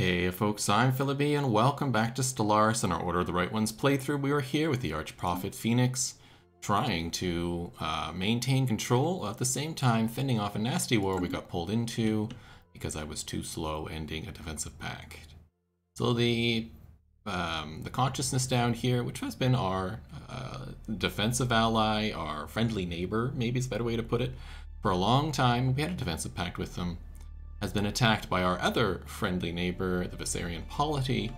Hey folks, I'm Philip B, and welcome back to Stellaris and our Order of the Right Ones playthrough. We are here with the Archprophet Phoenix, trying to maintain control, at the same time fending off a nasty war we got pulled into because I was too slow ending a defensive pact. So the consciousness down here, which has been our defensive ally, our friendly neighbor, maybe is a better way to put it, for a long time. We had a defensive pact with them. Has been attacked by our other friendly neighbor, the Viserion polity,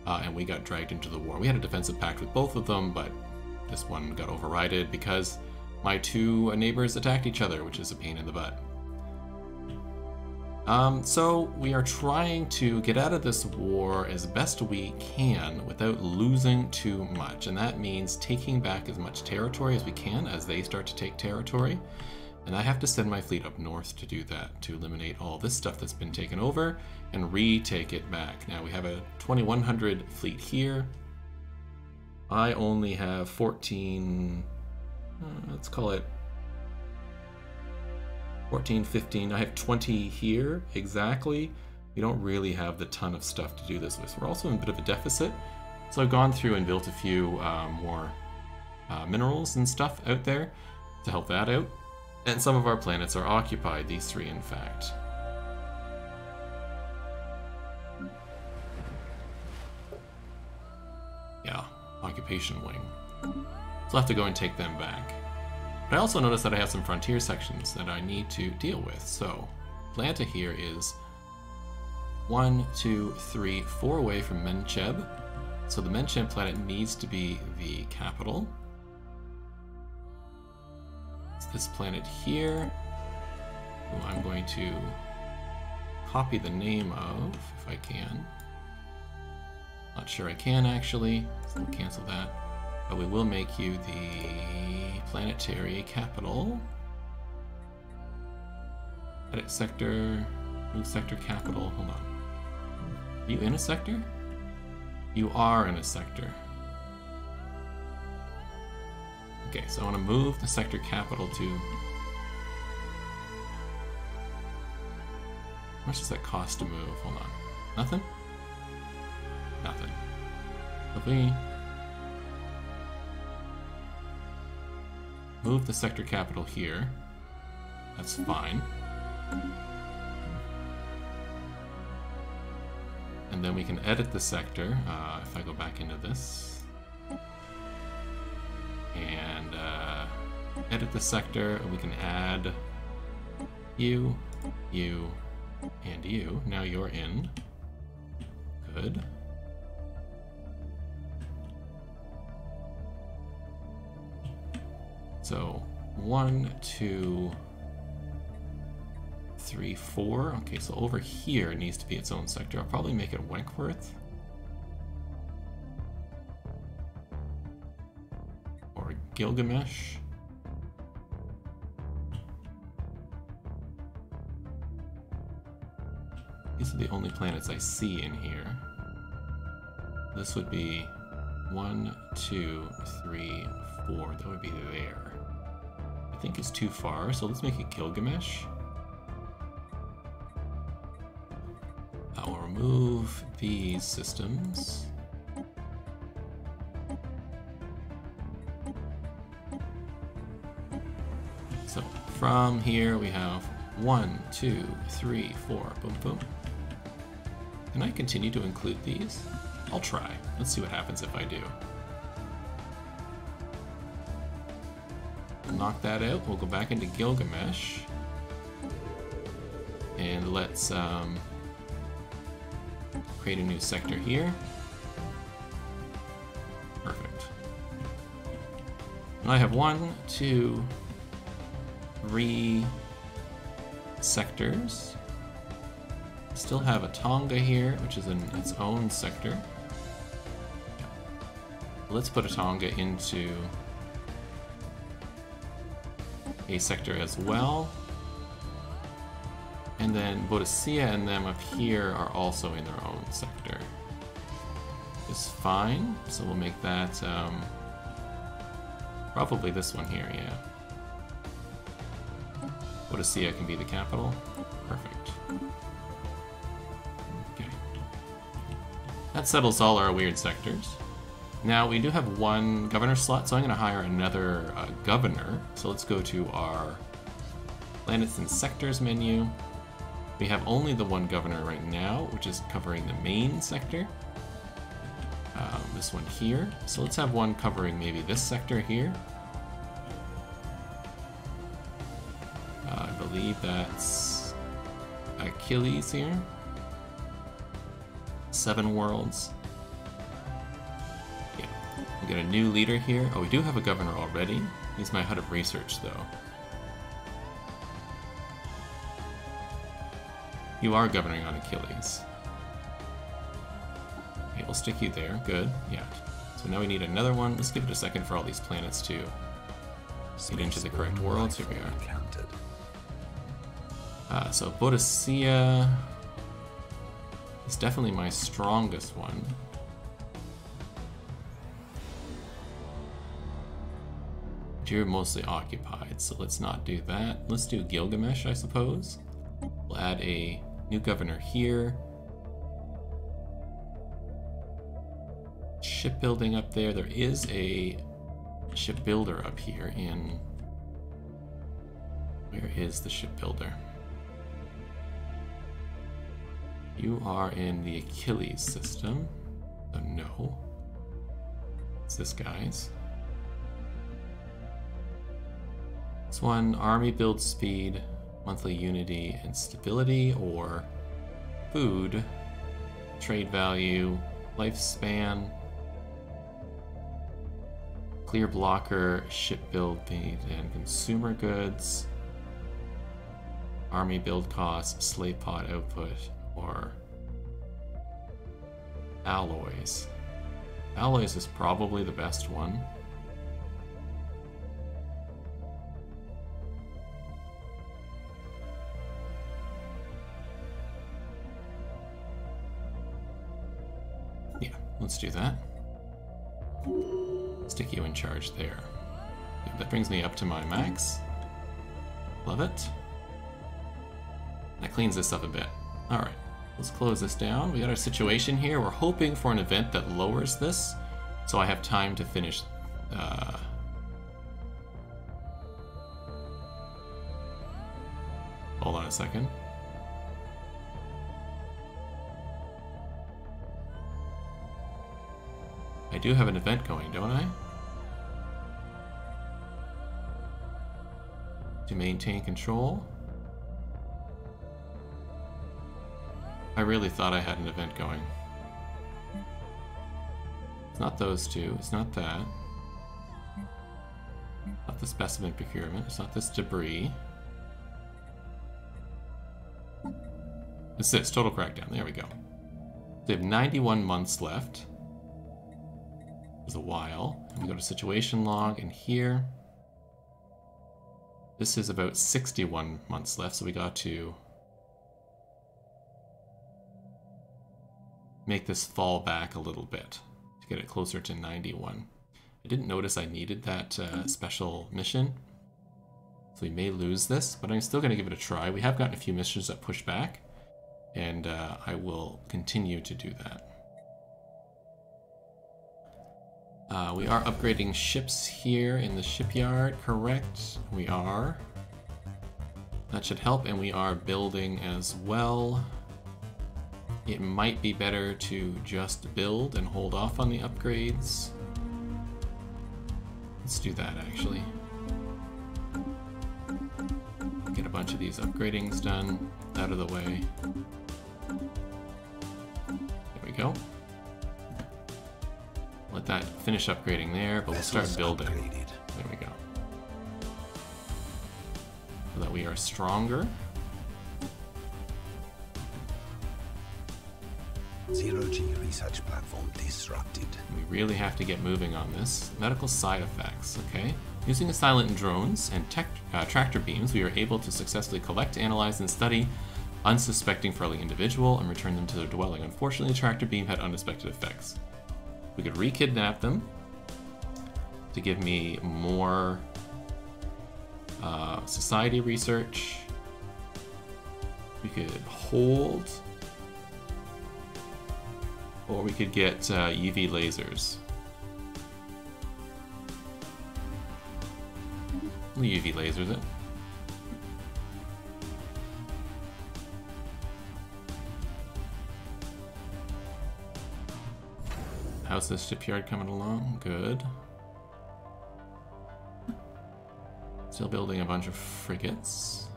and we got dragged into the war. We had a defensive pact with both of them, but this one got overridden because my two neighbors attacked each other, which is a pain in the butt. So we are trying to get out of this war as best we can without losing too much, and that means taking back as much territory as we can as they start to take territory. And I have to send my fleet up north to do that, to eliminate all this stuff that's been taken over and retake it back. Now we have a 2100 fleet here. I only have 14, let's call it 14, 15. I have 20 here, exactly. We don't really have the ton of stuff to do this with. We're also in a bit of a deficit. So I've gone through and built a few more minerals and stuff out there to help that out. And some of our planets are occupied, these three in fact. Yeah, occupation wing. So I'll have to go and take them back. But I also noticed that I have some frontier sections that I need to deal with. So Atlanta here is 1, 2, 3, 4 away from Mencheb. So the Mencheb planet needs to be the capital. This planet here, who I'm going to copy the name of, if I can. Not sure I can actually, so we'll cancel that. But we will make you the planetary capital. Edit sector, move sector capital, hold on. Are you in a sector? You are in a sector. Okay, so I want to move the sector capital to... How much does that cost to move? Hold on. Nothing? Nothing. If we move the sector capital here, that's fine. And then we can edit the sector, if I go back into this. And edit the sector, and we can add you, you, and you. Now you're in. Good. So 1, 2, 3, 4. Okay, so over here it needs to be its own sector. I'll probably make it Wentworth. Gilgamesh. These are the only planets I see in here. This would be 1, 2, 3, 4. That would be there. I think it's too far, so let's make it Gilgamesh. I'll remove these systems. So from here we have 1, 2, 3, 4, boom, boom. Can I continue to include these? I'll try. Let's see what happens if I do. We'll knock that out. We'll go back into Gilgamesh. And let's create a new sector here. Perfect. And I have 1, 2, 3 sectors. Still have a Tonga here, which is in its own sector. Let's put a Tonga into a sector as well. And then Boadicea and them up here are also in their own sector. It's fine, so we'll make that probably this one here, yeah. Boadicea can be the capital. Perfect. Okay. That settles all our weird sectors. Now we do have one governor slot, so I'm going to hire another governor. So let's go to our planets and sectors menu. We have only the one governor right now, which is covering the main sector. This one here. So let's have one covering maybe this sector here. I believe that's Achilles here. 7 worlds. Yeah, we got a new leader here. Oh, we do have a governor already. He's my HUD of research, though. You are governing on Achilles. Okay, we'll stick you there. Good. Yeah. So now we need another one. Let's give it a second for all these planets to get into the correct worlds. Here we are. So Boadicea is definitely my strongest one. You're mostly occupied, so let's not do that. Let's do Gilgamesh, I suppose. We'll add a new governor here. Shipbuilding up there. There is a shipbuilder up here in... Where is the shipbuilder? You are in the Achilles system, so no. It's this guy's. This one, army build speed, monthly unity and stability, or food, trade value, lifespan, clear blocker, ship build speed, and consumer goods, army build costs, slave pod output, or alloys. Alloys is probably the best one. Yeah, let's do that. Stick you in charge there. Yeah, that brings me up to my max. Love it. That cleans this up a bit. Alright, let's close this down. We got our situation here. We're hoping for an event that lowers this, so I have time to finish. Hold on a second. I do have an event going, don't I? To maintain control. I really thought I had an event going. It's not those two. It's not that. Not the specimen procurement. It's not this debris. It's this. Total crackdown. There we go. They have 91 months left. It's a while. And we go to situation log, and here. This is about 61 months left, so we got to make this fall back a little bit to get it closer to 91. I didn't notice I needed that special mission, so we may lose this, but I'm still going to give it a try. We have gotten a few missions that push back, and I will continue to do that. We are upgrading ships here in the shipyard, correct? We are. That should help, and we are building as well. It might be better to just build and hold off on the upgrades. Let's do that, actually. Get a bunch of these upgradings done, out of the way. There we go. Let that finish upgrading there, but we'll start building. There we go. So that we are stronger. Zero-G research platform disrupted. We really have to get moving on this. Medical side effects, okay. Using the silent drones and tractor beams, we are able to successfully collect, analyze, and study unsuspecting Freeling individual and return them to their dwelling. Unfortunately, the tractor beam had unexpected effects. We could re-kidnap them to give me more society research. We could hold Or we could get UV lasers. We'll UV lasers it. How's this shipyard coming along? Good. Still building a bunch of frigates.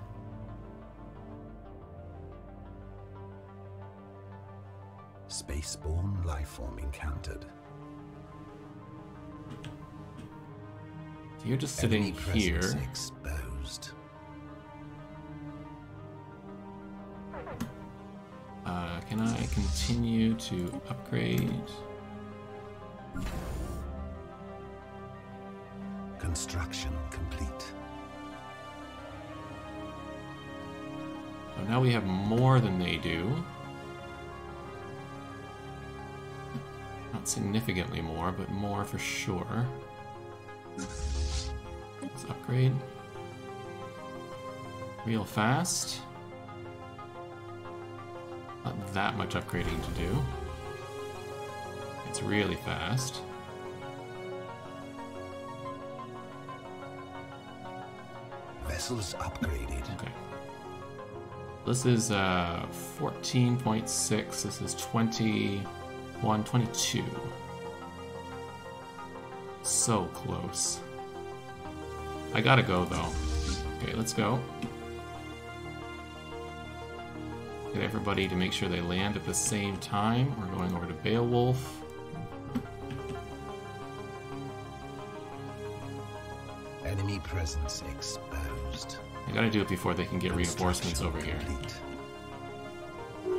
Spaceborne lifeform encountered. So you're just sitting Enemy here. presence exposed. Can I continue to upgrade? Construction complete. So now we have more than they do. Not significantly more, but more for sure. Let's upgrade. Real fast. Not that much upgrading to do. It's really fast. Vessels upgraded. Okay. This is 14.6. This is 21, 22. So close. I gotta go though. Okay, let's go. Get everybody to make sure they land at the same time. We're going over to Beowulf. Enemy presence exposed. I gotta do it before they can get reinforcements over here. Complete.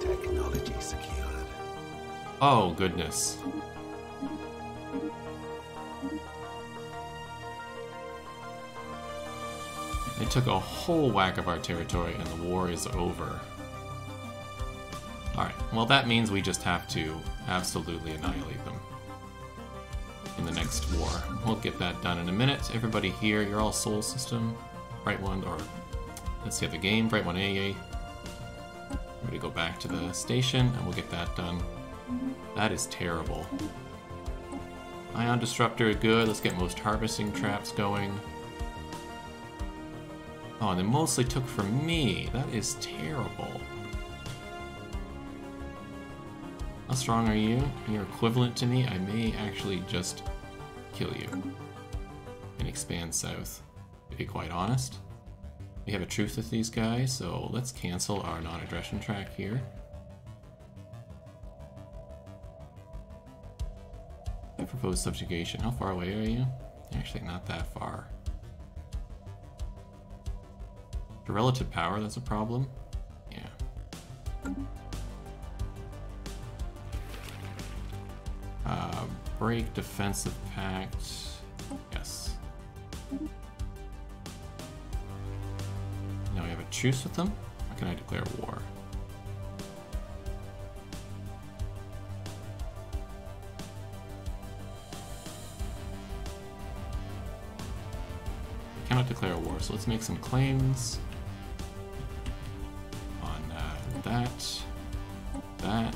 Technology secured. Oh, goodness. They took a whole whack of our territory and the war is over. Alright, well that means we just have to absolutely annihilate them in the next war. We'll get that done in a minute. Everybody here, you're all Sol System. Right one, or let's see the game, right one AA. Everybody go back to the station and we'll get that done. That is terrible. Ion Disruptor, good. Let's get most harvesting traps going. Oh, and they mostly took from me. That is terrible. How strong are you? You're equivalent to me. I may actually just kill you and expand south, to be quite honest. We have a truce with these guys, so let's cancel our non-aggression track here. I propose subjugation. How far away are you? Actually, not that far. The relative power, that's a problem. Yeah. Break defensive pact. Yes. Now we have a truce with them. Or can I declare war? I cannot declare a war, so let's make some claims on that, that, that.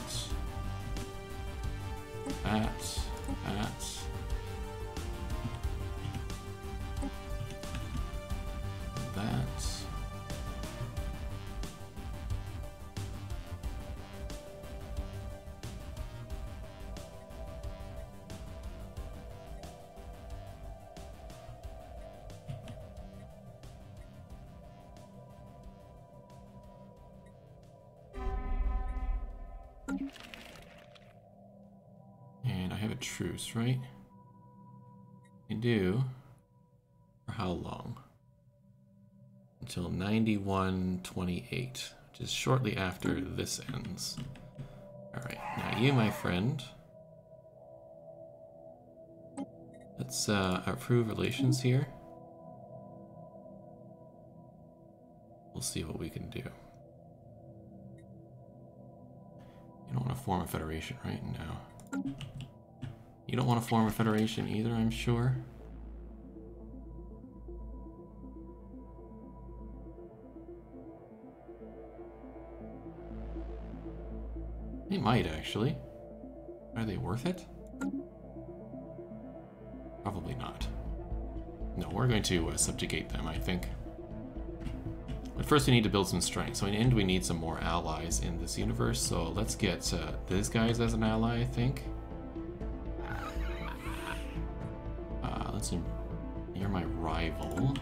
And I have a truce, right? I do. For how long? Until 91:28, which is shortly after this ends. Alright, now you, my friend. Let's approve relations here. We'll see what we can do. You don't want to form a federation right now. You don't want to form a federation either, I'm sure. They might, actually. Are they worth it? Probably not. No, we're going to subjugate them, I think. But first we need to build some strength. So in the end we need some more allies in this universe. So let's get these guys as an ally, I think. You're my rival.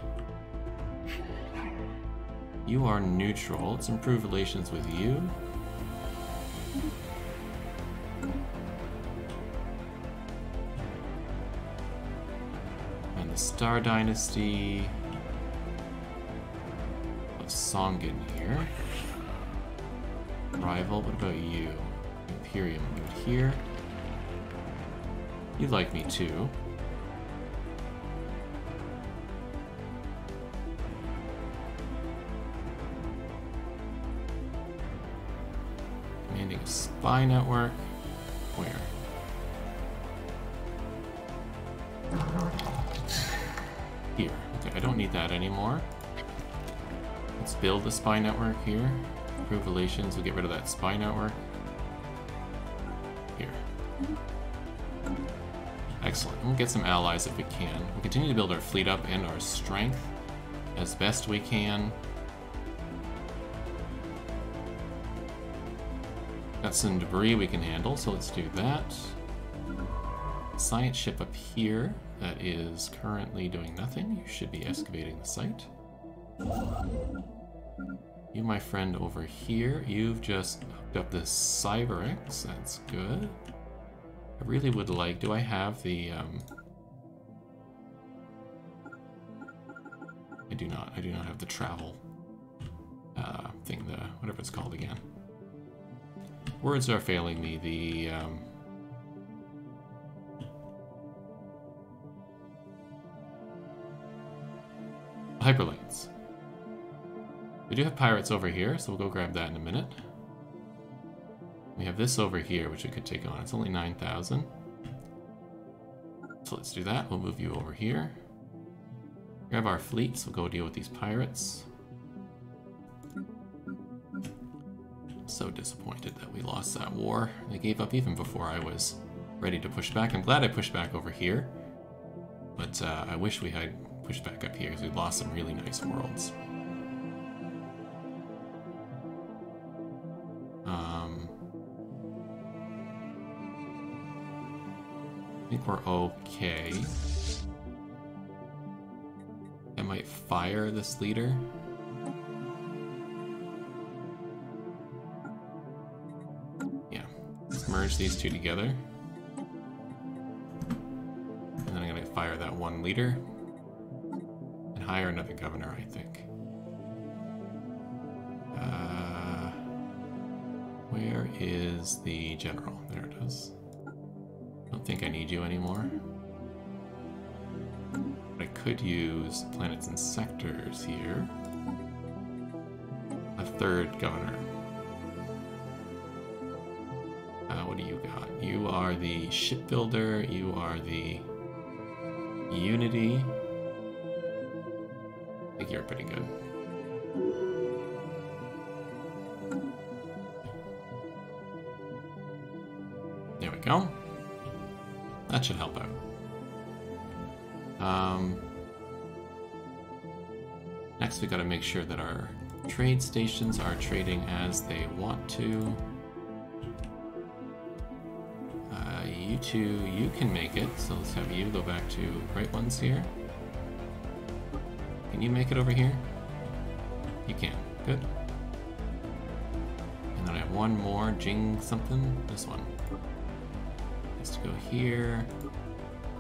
You are neutral. Let's improve relations with you. And the Star Dynasty. Songan here. Rival, what about you? Imperium, move here. You like me too. Commanding a spy network. Where? Here. Okay, I don't need that anymore. Let's build the spy network here. Improve relations, we'll get rid of that spy network. Here. Excellent. We'll get some allies if we can. We'll continue to build our fleet up and our strength as best we can. Got some debris we can handle, so let's do that. Science ship up here that is currently doing nothing. You should be excavating the site. You, my friend, over here, you've just hooked up this Cyberx. That's good. I really would like... Do I have the... I do not. I do not have the travel thing, the whatever it's called again. Words are failing me. The... hyperlanes. We do have pirates over here, so we'll go grab that in a minute. We have this over here, which we could take on. It's only 9,000. So let's do that. We'll move you over here. Grab our fleets. We'll go deal with these pirates. So disappointed that we lost that war. They gave up even before I was ready to push back. I'm glad I pushed back over here. But I wish we had pushed back up here because we lost some really nice worlds. I think we're okay. I might fire this leader. Yeah, let's merge these two together. And then I'm gonna fire that one leader and hire another governor, I think. Where is the general? There it is. Don't think I need you anymore. But I could use planets and sectors here. A third governor. What do you got? You are the shipbuilder. You are the unity. I think you're pretty good. There we go. That should help out. Next we gotta make sure that our trade stations are trading as they want to. You two, you can make it, so let's have you go back to Great Ones here. Can you make it over here? You can. Good. And then I have one more, Jing something, this one. Needs to go here.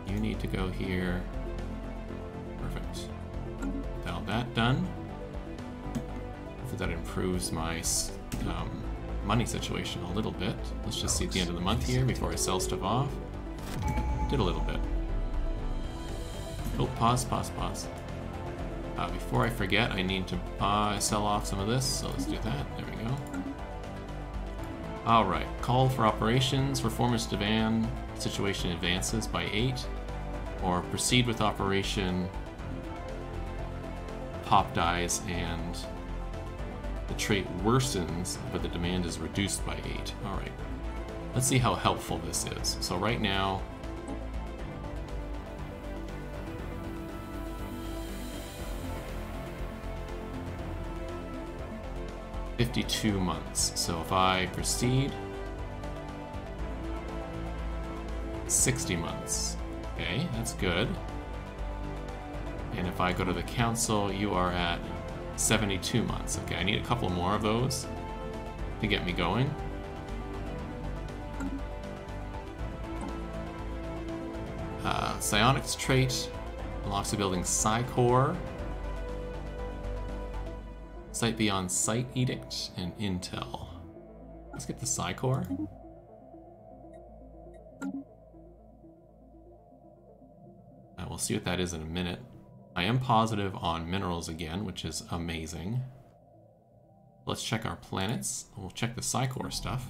You need to go here. Perfect. With all that done, hopefully that improves my money situation a little bit. Let's just see at the end of the month here before I sell stuff off. Did a little bit. Oh, pause. Before I forget, I need to sell off some of this, so let's do that. There we go. Alright, call for operations, reformist demand, situation advances by 8, or proceed with operation, pop dies, and the trait worsens, but the demand is reduced by 8. Alright. Let's see how helpful this is. So right now, $52 months. So if I proceed, 60 months. Okay, that's good. And if I go to the council, you are at 72 months. Okay, I need a couple more of those to get me going. Psionics trait unlocks the building Psi Core, Sight Beyond Sight Edict, and Intel. Let's get the Psi Core. We'll see what that is in a minute. I am positive on minerals again, which is amazing. Let's check our planets. We'll check the Psi Core stuff,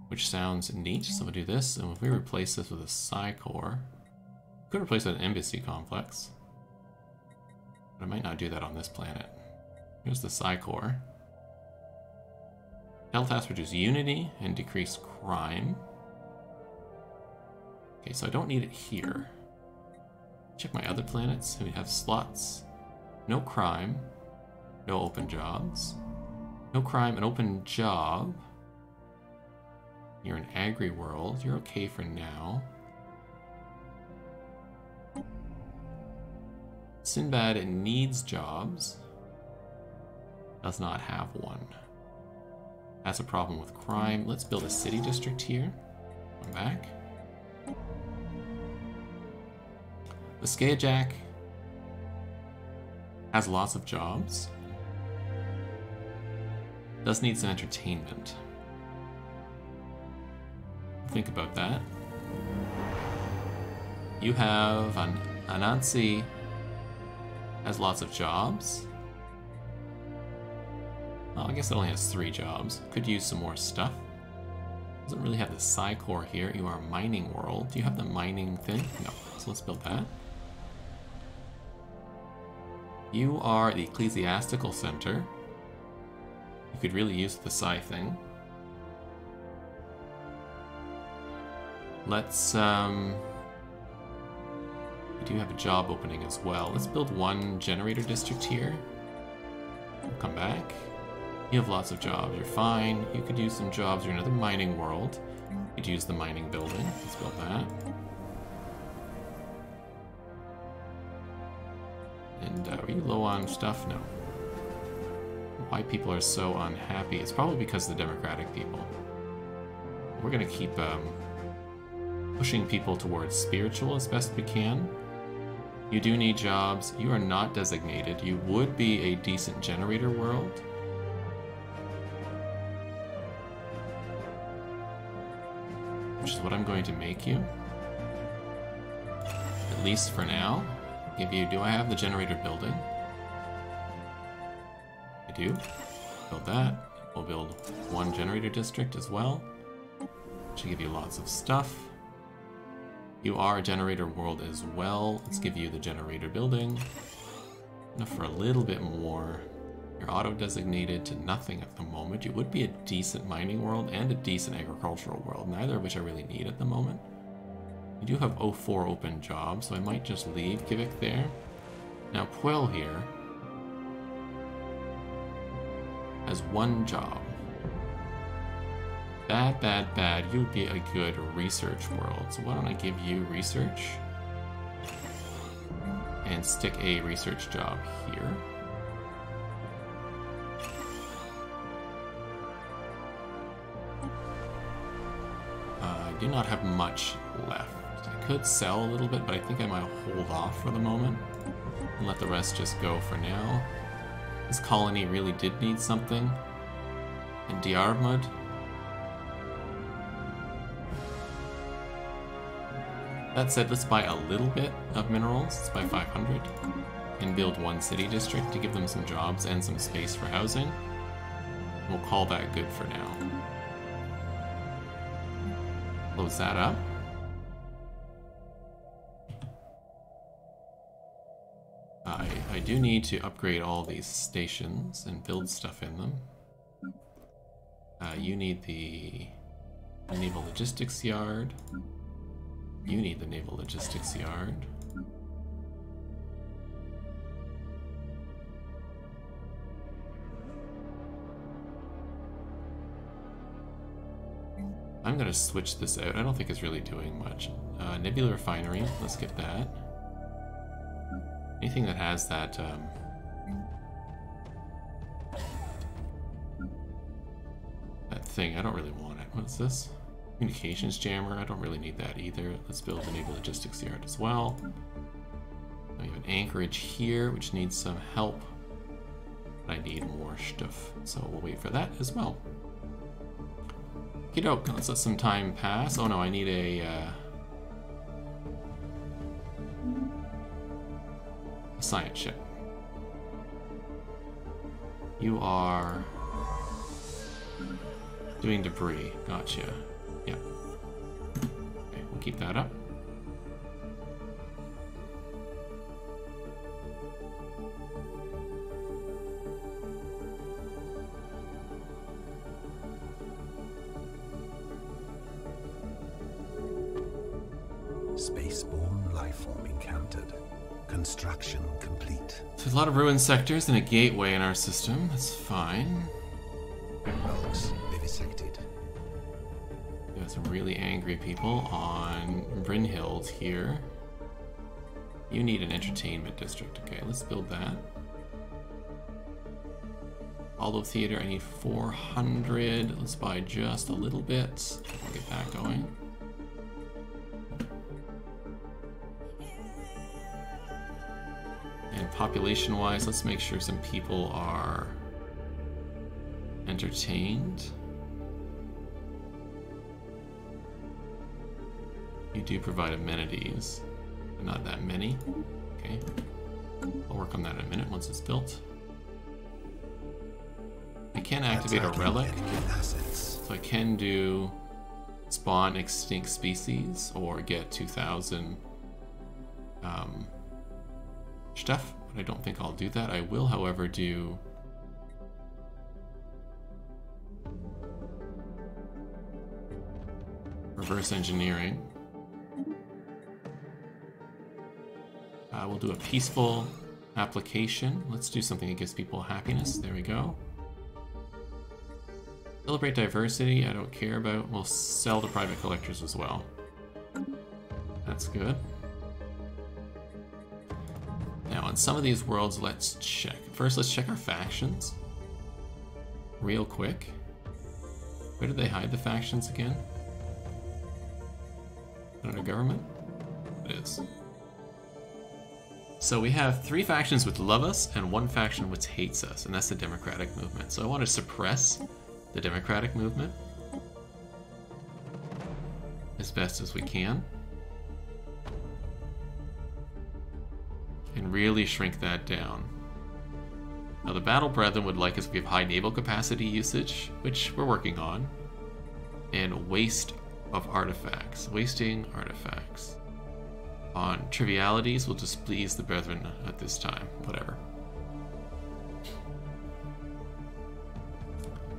which sounds neat. So we'll do this, and if we replace this with a Psi Core, we could replace it with an embassy complex. But I might not do that on this planet. Here's the Psi Core. Deltas reduce unity and decrease crime. Okay, so I don't need it here. Check my other planets. We have slots. No crime. No open jobs. No crime, an open job. You're an agri world. You're okay for now. Sinbad needs jobs. Does not have one. That's a problem with crime. Let's build a city district here. Come back. Jack has lots of jobs. Does need some entertainment. Think about that. You have Anansi has lots of jobs. Well, I guess it only has 3 jobs. Could use some more stuff. Doesn't really have the Psi Core here. You are a mining world. Do you have the mining thing? No. So let's build that. You are the ecclesiastical center. You could really use the Psi thing. Let's, we do have a job opening as well. Let's build one generator district here. We'll come back. You have lots of jobs. You're fine. You could use some jobs. You're another mining world. You could use the mining building. Let's build that. And are you low on stuff? No. Why people are so unhappy? It's probably because of the democratic people. We're going to keep pushing people towards spiritual as best we can. You do need jobs. You are not designated. You would be a decent generator world. Which is what I'm going to make you. At least for now. Give you, do I have the generator building? I do. Build that. We'll build one generator district as well. Should give you lots of stuff. You are a generator world as well. Let's give you the generator building. Enough for a little bit more. You're auto-designated to nothing at the moment. You would be a decent mining world and a decent agricultural world, neither of which I really need at the moment. You do have 04 open jobs, so I might just leave Kivik there. Now Puel here has 1 job. Bad, bad, bad. You would be a good research world. So why don't I give you research? And stick a research job here. I do not have much left. I could sell a little bit, but I think I might hold off for the moment and let the rest just go for now. This colony really did need something. And Diarmud. That said, let's buy a little bit of minerals. Let's buy 500 and build 1 city district to give them some jobs and some space for housing. We'll call that good for now. Close that up. I do need to upgrade all these stations and build stuff in them. You need the The naval logistics yard. You need the naval logistics yard. I'm going to switch this out. I don't think it's really doing much. Nebula refinery, let's get that. Anything that has that that thing, I don't really want it. What's this? Communications jammer, I don't really need that either. Let's build the naval logistics yard as well. We have an anchorage here, which needs some help. I need more stuff, so we'll wait for that as well. Okey-doke, let's let some time pass. Oh no, I need a science ship. You are doing debris. Gotcha. Yeah. Okay, we'll keep that up. Spaceborne lifeform encountered. Construction complete. So there's a lot of ruined sectors and a gateway in our system. That's fine. Relics vivisected. We have some really angry people on Brynhild here. You need an entertainment district. Okay, let's build that. Aldo Theater, I need 400. Let's buy just a little bit. I'll get that going. And population-wise, let's make sure some people are entertained. You do provide amenities, but not that many. Okay, I'll work on that in a minute once it's built. I can activate a relic, so I can do spawn extinct species or get 2,000 stuff, but I don't think I'll do that. I will, however, do reverse engineering. We'll do a peaceful application. Let's do something that gives people happiness. There we go. Celebrate diversity, I don't care about. We'll sell to private collectors as well. That's good. Now, on some of these worlds, let's check. First, let's check our factions. Real quick. Where did they hide the factions again? Under government? It is. So we have 3 factions which love us and 1 faction which hates us, and that's the Democratic Movement. So I want to suppress the Democratic Movement as best as we can. And really shrink that down. Now the Battle Brethren would like us to give high naval capacity usage, which we're working on, and waste of artifacts. Wasting artifacts. On trivialities, we'll displease the Brethren at this time. Whatever.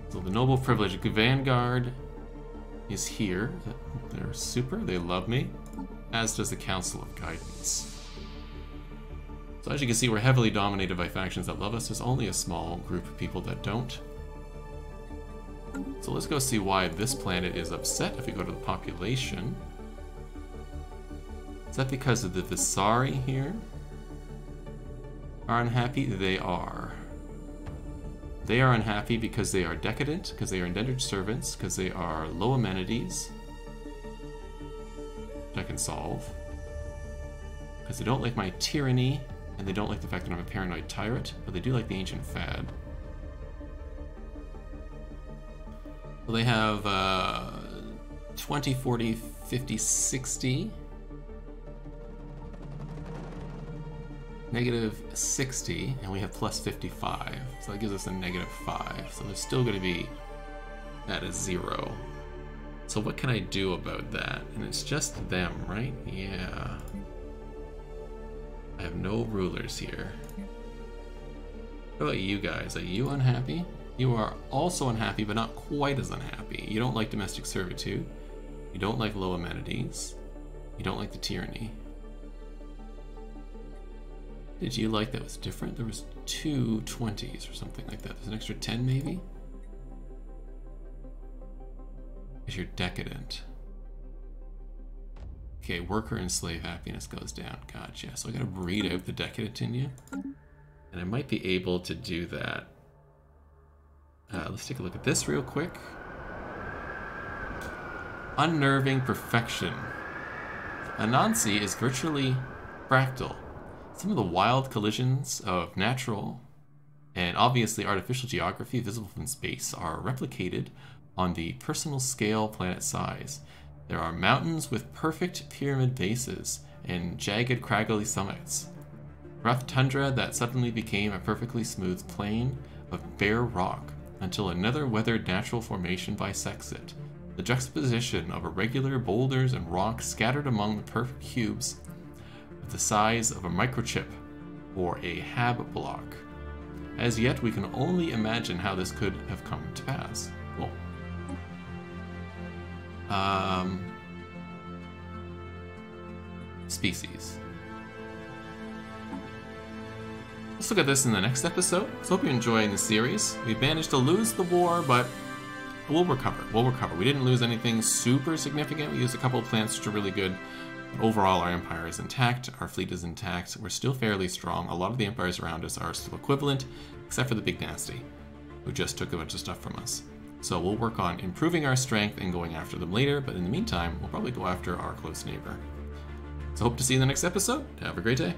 So the Noble Privilege Vanguard is here. They're super, they love me. As does the Council of Guidance. So as you can see, we're heavily dominated by factions that love us. There's only a small group of people that don't. So let's go see why this planet is upset if we go to the population. Is that because of the Visari here are unhappy? They are. They are unhappy because they are decadent, because they are indentured servants, because they are low amenities, which I can solve. Because they don't like my tyranny, and they don't like the fact that I'm a paranoid tyrant, but they do like the ancient fad. Well, they have 20, 40, 50, 60. Negative 60, and we have plus 55. So that gives us a negative 5. So they're still going to be at a 0. So what can I do about that? And it's just them, right? Yeah. I have no rulers here. What about you guys? Are you unhappy? You are also unhappy, but not quite as unhappy. You don't like domestic servitude. You don't like low amenities. You don't like the tyranny. Did you like that was different? There was 2 20s or something like that. There's an extra 10 maybe? Because you're decadent. Okay, worker and slave happiness goes down. Gotcha. So I gotta breed out the decadent in you. And I might be able to do that. Let's take a look at this real quick. Unnerving perfection. Anansi is virtually fractal. Some of the wild collisions of natural and obviously artificial geography visible from space are replicated on the personal scale planet size. There are mountains with perfect pyramid bases and jagged craggly summits. Rough tundra that suddenly became a perfectly smooth plain of bare rock until another weathered natural formation bisects it. The juxtaposition of irregular boulders and rocks scattered among the perfect cubes of the size of a microchip or a HAB block. As yet, we can only imagine how this could have come to pass. Cool. Species. Let's look at this in the next episode. So hope you're enjoying the series. We managed to lose the war, but we'll recover. We'll recover. We didn't lose anything super significant. We used a couple of plants which are really good. But overall, our empire is intact. Our fleet is intact. We're still fairly strong. A lot of the empires around us are still equivalent, except for the Big Nasty, who just took a bunch of stuff from us. So we'll work on improving our strength and going after them later, but in the meantime, we'll probably go after our close neighbor. So hope to see you in the next episode. Have a great day.